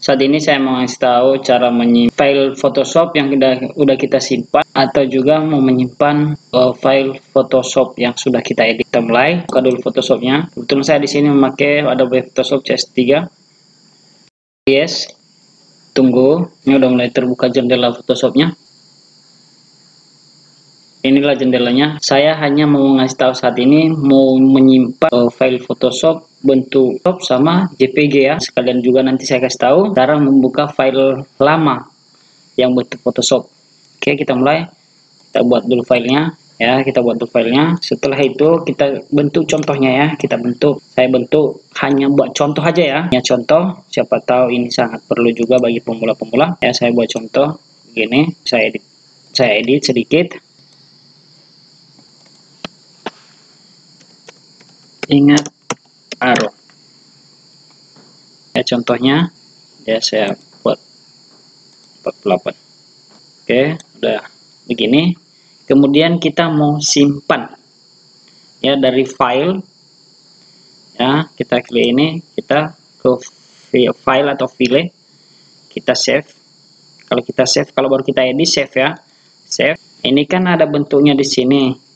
Saat ini saya mau ngasih tahu cara menyimpan file Photoshop yang udah kita simpan, atau juga mau menyimpan file Photoshop yang sudah kita edit. Kita mulai buka dulu Photoshopnya. Kebetulan saya di sini memakai Adobe Photoshop CS3. Yes, tunggu, ini udah mulai terbuka jendela Photoshopnya. Inilah jendelanya. Saya hanya mau ngasih tahu saat ini mau menyimpan file Photoshop bentuk sama JPG ya. Sekalian juga nanti saya kasih tahu cara membuka file lama yang bentuk Photoshop. Oke, kita mulai. Kita buat dulu filenya ya. Kita buat dulu filenya. Setelah itu kita bentuk contohnya ya. Kita bentuk. Saya bentuk hanya buat contoh aja ya. Hanya contoh. Siapa tahu ini sangat perlu juga bagi pemula-pemula. Ya, saya buat contoh begini. Saya edit sedikit. Ingat arrow ya, contohnya ya saya buat 48. Oke, udah begini. Kemudian kita mau simpan ya dari file ya, kita klik ini, kita ke file atau file, kita save. Kalau kita save, kalau baru kita edit, save ya, save. Ini kan ada bentuknya di sini.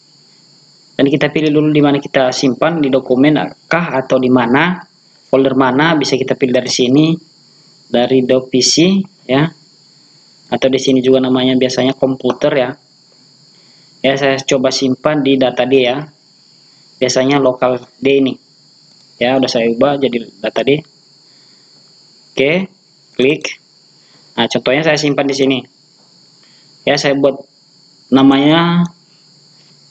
Dan kita pilih dulu di mana kita simpan, di dokumen kah atau di mana, folder mana, bisa kita pilih dari sini, dari doc PC ya, atau di sini juga namanya biasanya komputer ya. Ya, saya coba simpan di data D ya, biasanya lokal D ini ya, udah saya ubah jadi data D. Oke, klik. Nah, contohnya saya simpan di sini ya, saya buat namanya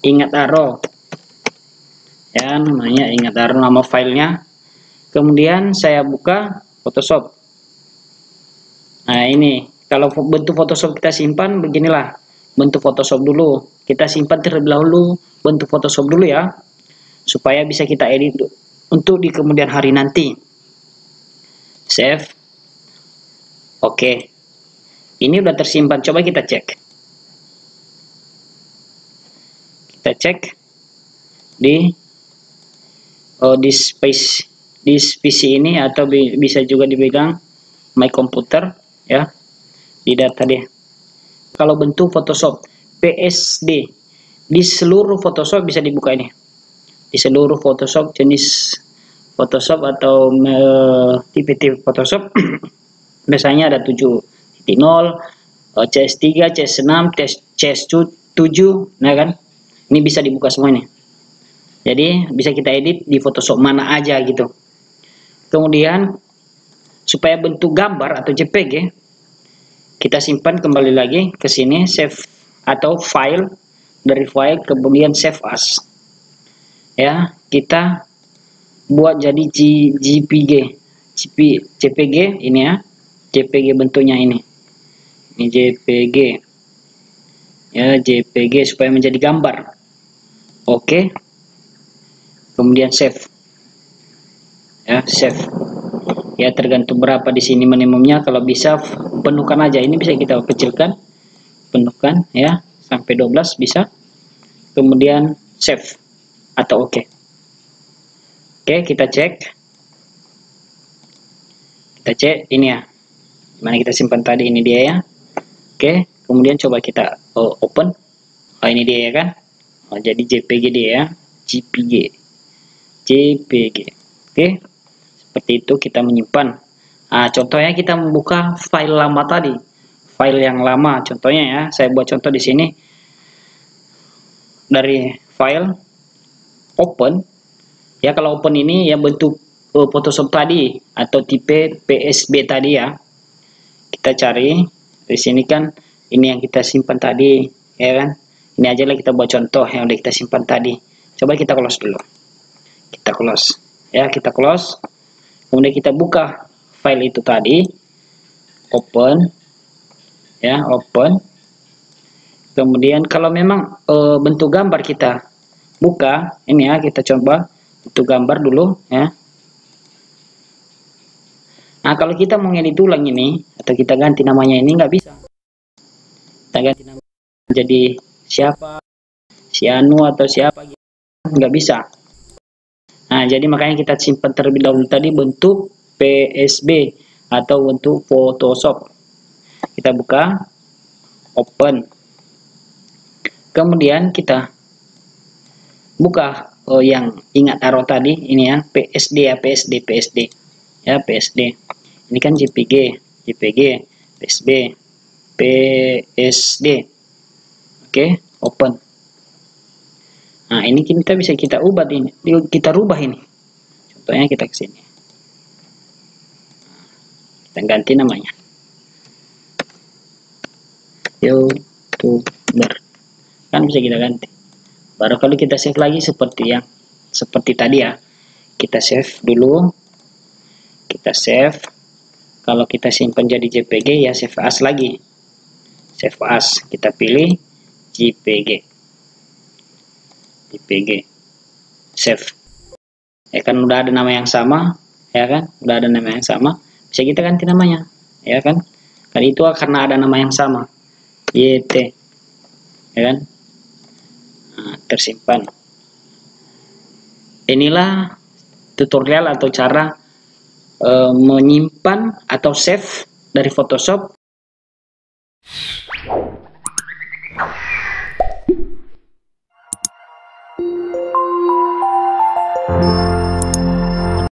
ingat arrow ya, namanya ingat arrow, nama filenya. Kemudian saya buka Photoshop. Nah, ini kalau bentuk Photoshop kita simpan beginilah bentuk Photoshop dulu. Kita simpan terlebih dahulu bentuk Photoshop dulu ya, supaya bisa kita edit untuk di kemudian hari nanti. Save. Oke, ini udah tersimpan. Coba kita cek. Kita cek di di PC ini, atau bisa juga dipegang my computer ya, di data dia. Kalau bentuk Photoshop PSD di seluruh Photoshop bisa dibuka ini, di seluruh Photoshop, jenis Photoshop atau tipe-tipe Photoshop biasanya ada 7.0, CS3, CS6, CS7, nah kan, ini bisa dibuka semua ini. Jadi bisa kita edit di Photoshop mana aja gitu. Kemudian supaya bentuk gambar atau JPG, kita simpan kembali lagi ke sini, save atau file, dari file kemudian save as. Ya, kita buat jadi JPG ini ya. JPG bentuknya ini. Ini JPG. Ya, JPG supaya menjadi gambar. Oke. Kemudian save ya, save ya, tergantung berapa di sini minimumnya. Kalau bisa penuhkan aja, ini bisa kita kecilkan, penuhkan ya sampai 12 bisa. Kemudian save atau oke. Oke, kita cek ini ya, mana kita simpan tadi, ini dia ya. Oke, kemudian coba kita open. Oh, ini dia ya kan. Jadi JPG dia ya, JPG. Oke, seperti itu kita menyimpan. Nah, contohnya kita membuka file lama tadi, file yang lama. Contohnya ya, saya buat contoh di sini dari file open ya. Kalau open ini ya bentuk Photoshop tadi atau tipe PSB tadi ya. Kita cari di sini kan, ini yang kita simpan tadi ya kan. Ini aja lah kita buat contoh yang udah kita simpan tadi. Coba kita close dulu. Kita close ya, kita close. Kemudian kita buka file itu tadi, open ya, open. Kemudian kalau memang bentuk gambar kita buka ini ya, kita coba bentuk gambar dulu ya. Nah, kalau kita mau ngedit ulang ini atau kita ganti namanya ini nggak bisa. Kita ganti nama jadi siapa, si Anu atau siapa gitu, nggak bisa. Nah, jadi makanya kita simpan terlebih dahulu tadi bentuk PSB atau untuk Photoshop. Kita buka, open, kemudian kita buka yang ingat taruh tadi ini ya, PSD ya, PSD ya, PSD. Ini kan JPG, PSB, PSD. Oke, open. Nah, ini kita bisa kita ubah ini, kita rubah ini. Contohnya kita ke sini. Kita ganti namanya. YouTuber. Kan bisa kita ganti. Baru kalau kita save lagi seperti tadi ya. Kita save dulu. Kita save. Kalau kita simpan jadi JPG ya save as lagi. Save as. Kita pilih JPG. Save. Ya kan udah ada nama yang sama, ya kan? Udah ada nama yang sama. Bisa kita ganti namanya, ya kan? Kan itu karena ada nama yang sama. YT. Ya kan? Nah, tersimpan. Inilah tutorial atau cara menyimpan atau save dari Photoshop.